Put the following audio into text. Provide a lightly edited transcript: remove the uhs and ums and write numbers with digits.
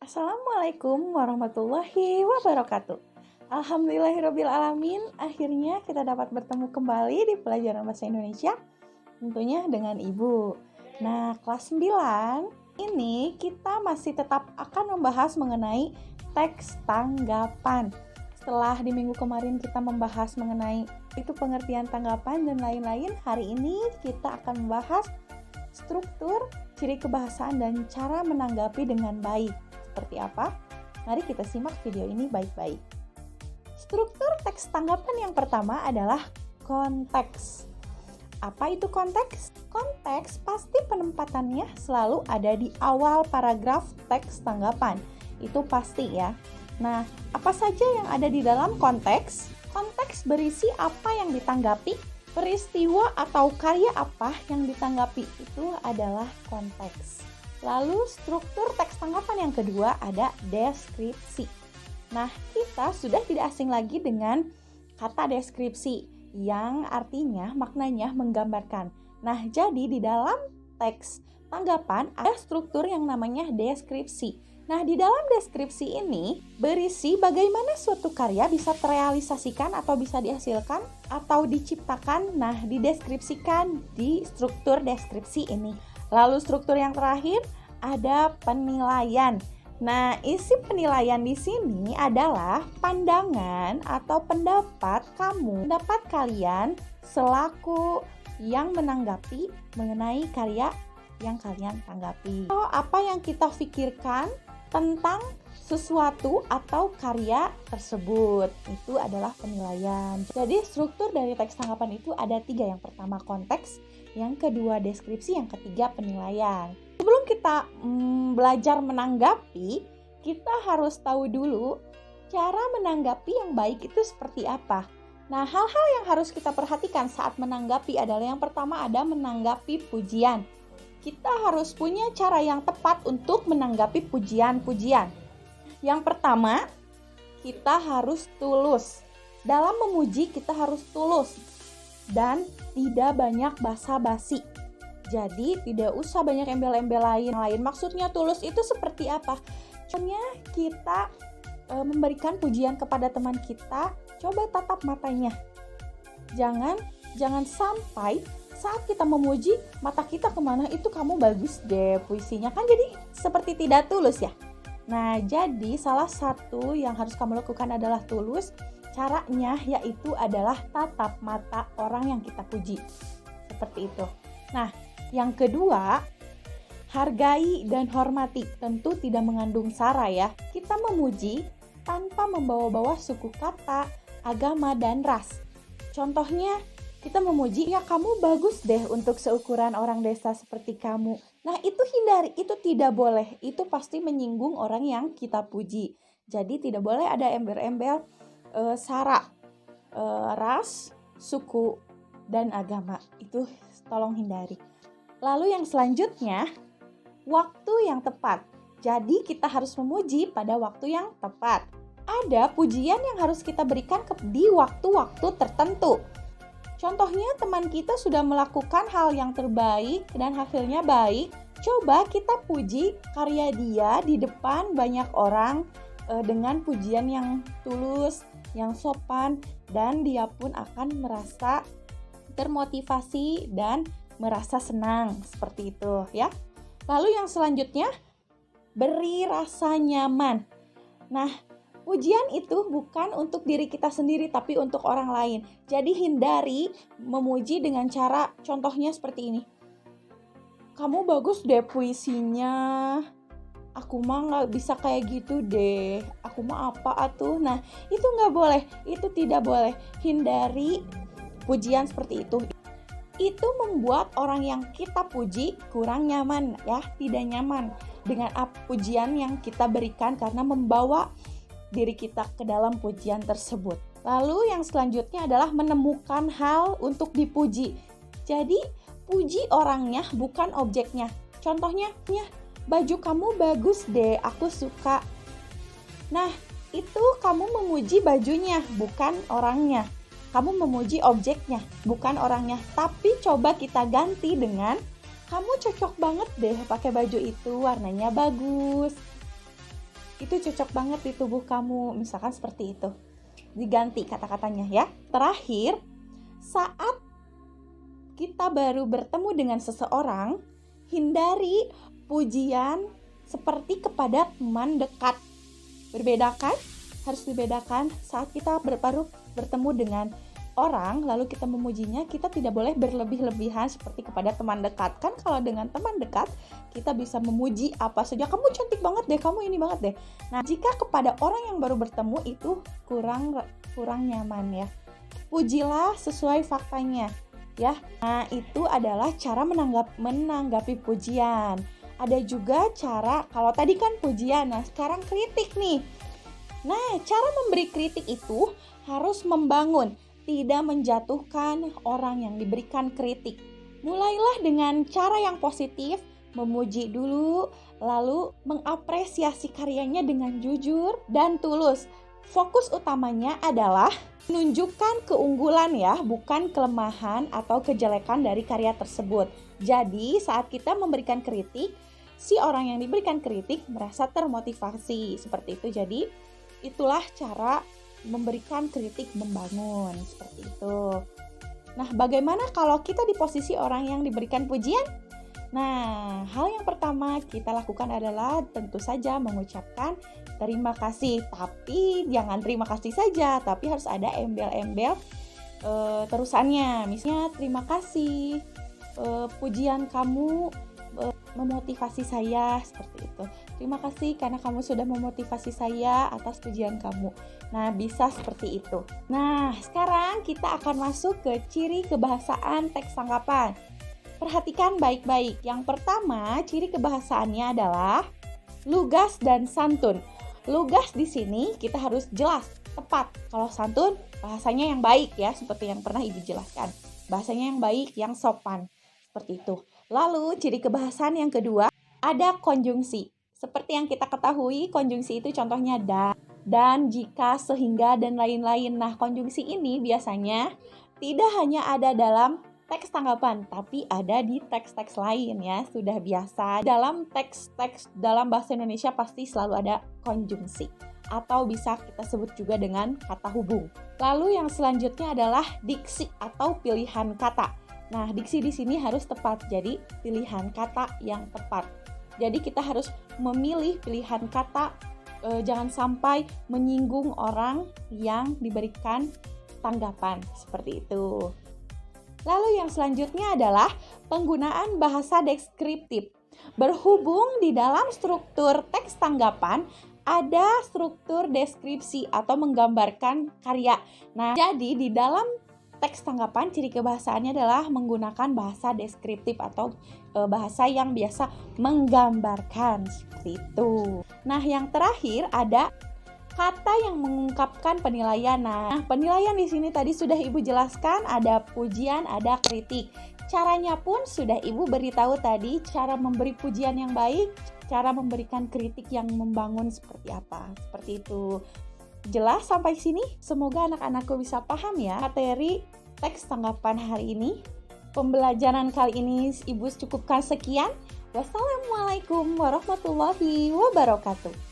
Assalamualaikum warahmatullahi wabarakatuh. Alhamdulillahirrabbilalamin, akhirnya kita dapat bertemu kembali di pelajaran bahasa Indonesia, tentunya dengan Ibu. Nah, kelas 9 ini kita masih tetap akan membahas mengenai teks tanggapan. Setelah di minggu kemarin kita membahas mengenai itu pengertian tanggapan dan lain-lain, hari ini kita akan membahas struktur, ciri kebahasaan, dan cara menanggapi dengan baik. Seperti apa? Mari kita simak video ini baik-baik. Struktur teks tanggapan yang pertama adalah konteks. Apa itu konteks? Konteks pasti penempatannya selalu ada di awal paragraf teks tanggapan. Itu pasti ya. Nah, apa saja yang ada di dalam konteks? Konteks berisi apa yang ditanggapi, peristiwa atau karya apa yang ditanggapi, itu adalah konteks. Lalu struktur teks tanggapan yang kedua ada deskripsi. Nah, kita sudah tidak asing lagi dengan kata deskripsi yang artinya maknanya menggambarkan. Nah, jadi di dalam teks tanggapan ada struktur yang namanya deskripsi. Nah, di dalam deskripsi ini berisi bagaimana suatu karya bisa terrealisasikan atau bisa dihasilkan atau diciptakan. Nah, dideskripsikan di struktur deskripsi ini. Lalu struktur yang terakhir ada penilaian. Nah, isi penilaian di sini adalah pandangan atau pendapat kalian selaku yang menanggapi mengenai karya yang kalian tanggapi. Apa yang kita pikirkan tentang sesuatu atau karya tersebut, itu adalah penilaian. Jadi struktur dari teks tanggapan itu ada 3. Yang pertama konteks, yang kedua deskripsi, yang ketiga penilaian. Sebelum kita belajar menanggapi, kita harus tahu dulu cara menanggapi yang baik itu seperti apa. Nah, hal-hal yang harus kita perhatikan saat menanggapi adalah yang pertama ada menanggapi pujian. Kita harus punya cara yang tepat untuk menanggapi pujian-pujian. Yang pertama, kita harus tulus. Dalam memuji kita harus tulus dan tidak banyak basa-basi. Jadi tidak usah banyak embel-embel lain. Maksudnya tulus itu seperti apa? Contohnya kita memberikan pujian kepada teman kita, coba tatap matanya. Jangan sampai saat kita memuji mata kita kemana, itu kamu bagus deh puisinya, kan jadi seperti tidak tulus ya. Nah, jadi salah satu yang harus kamu lakukan adalah tulus. Caranya yaitu adalah tatap mata orang yang kita puji. Seperti itu. Nah, yang kedua, hargai dan hormati. Tentu tidak mengandung sara ya. Kita memuji tanpa membawa-bawa suku kata, agama, dan ras. Contohnya, kita memuji, ya kamu bagus deh untuk seukuran orang desa seperti kamu. Nah, itu hindari, itu tidak boleh. Itu pasti menyinggung orang yang kita puji. Jadi tidak boleh ada embel-embel sara, ras, suku, dan agama. Itu tolong hindari. Lalu yang selanjutnya, waktu yang tepat. Jadi kita harus memuji pada waktu yang tepat. Ada pujian yang harus kita berikan di waktu-waktu tertentu. Contohnya teman kita sudah melakukan hal yang terbaik dan hasilnya baik. Coba kita puji karya dia di depan banyak orang dengan pujian yang tulus, yang sopan, dan dia pun akan merasa termotivasi dan merasa senang. Seperti itu ya. Lalu yang selanjutnya, beri rasa nyaman. Nah, pujian itu bukan untuk diri kita sendiri, tapi untuk orang lain. Jadi hindari memuji dengan cara, contohnya seperti ini. Kamu bagus deh puisinya. Aku mah gak bisa kayak gitu deh. Aku mah apa atuh. Nah, itu gak boleh. Itu tidak boleh. Hindari pujian seperti itu. Itu membuat orang yang kita puji kurang nyaman ya. Tidak nyaman dengan pujian yang kita berikan karena membawa diri kita ke dalam pujian tersebut. Lalu yang selanjutnya adalah menemukan hal untuk dipuji. Jadi puji orangnya bukan objeknya. Contohnya, baju kamu bagus deh, aku suka. Nah, itu kamu memuji bajunya, bukan orangnya. Kamu memuji objeknya, bukan orangnya. Tapi coba kita ganti dengan, kamu cocok banget deh pakai baju itu, warnanya bagus. itu cocok banget di tubuh kamu, misalkan seperti itu. Diganti kata-katanya ya. Terakhir, saat kita baru bertemu dengan seseorang, hindari pujian seperti kepada teman dekat. Berbeda kan? Harus dibedakan saat kita baru bertemu dengan orang, lalu kita memujinya, kita tidak boleh berlebih-lebihan seperti kepada teman dekat. Kan kalau dengan teman dekat, kita bisa memuji apa saja, kamu cantik banget deh, kamu ini banget deh. Nah, jika kepada orang yang baru bertemu itu kurang nyaman ya. Pujilah sesuai faktanya ya. Nah, itu adalah cara menanggapi pujian. Ada juga cara, kalau tadi kan pujian, nah sekarang kritik nih. Nah, cara memberi kritik itu harus membangun, tidak menjatuhkan orang yang diberikan kritik. Mulailah dengan cara yang positif, memuji dulu, lalu mengapresiasi karyanya dengan jujur dan tulus. Fokus utamanya adalah menunjukkan keunggulan ya, bukan kelemahan atau kejelekan dari karya tersebut. Jadi, saat kita memberikan kritik, si orang yang diberikan kritik merasa termotivasi. Seperti itu. Jadi, itulah cara memberikan kritik membangun. Seperti itu. Nah, bagaimana kalau kita di posisi orang yang diberikan pujian? Nah, hal yang pertama kita lakukan adalah tentu saja mengucapkan terima kasih. Tapi jangan terima kasih saja, tapi harus ada embel-embel terusannya. Misalnya, terima kasih, pujian kamu memotivasi saya, seperti itu. Terima kasih karena kamu sudah memotivasi saya atas pujian kamu. Nah, bisa seperti itu. Nah, sekarang kita akan masuk ke ciri kebahasaan teks tanggapan. Perhatikan baik-baik. Yang pertama, ciri kebahasaannya adalah lugas dan santun. Lugas di sini kita harus jelas, tepat. Kalau santun, bahasanya yang baik ya, seperti yang pernah Ibu jelaskan. Bahasanya yang baik, yang sopan. Seperti itu. Lalu, ciri kebahasaan yang kedua, ada konjungsi. Seperti yang kita ketahui, konjungsi itu contohnya dan, jika, sehingga, dan lain-lain. Nah, konjungsi ini biasanya tidak hanya ada dalam teks tanggapan, tapi ada di teks-teks lain ya, sudah biasa. Dalam teks-teks dalam bahasa Indonesia pasti selalu ada konjungsi, atau bisa kita sebut juga dengan kata hubung. Lalu yang selanjutnya adalah diksi atau pilihan kata. Nah, diksi di sini harus tepat, jadi pilihan kata yang tepat. Jadi kita harus memilih pilihan kata, jangan sampai menyinggung orang yang diberikan tanggapan, seperti itu. Lalu yang selanjutnya adalah penggunaan bahasa deskriptif. Berhubung di dalam struktur teks tanggapan ada struktur deskripsi atau menggambarkan karya. Nah, jadi di dalam teks tanggapan ciri kebahasaannya adalah menggunakan bahasa deskriptif atau bahasa yang biasa menggambarkan, seperti itu. Nah, yang terakhir ada kata yang mengungkapkan penilaian. Nah, penilaian di sini tadi sudah Ibu jelaskan, ada pujian, ada kritik. Caranya pun sudah Ibu beritahu tadi, cara memberi pujian yang baik, cara memberikan kritik yang membangun seperti apa. Seperti itu. Jelas sampai sini? Semoga anak-anakku bisa paham ya materi teks tanggapan hari ini. Pembelajaran kali ini Ibu cukupkan sekian. Wassalamualaikum warahmatullahi wabarakatuh.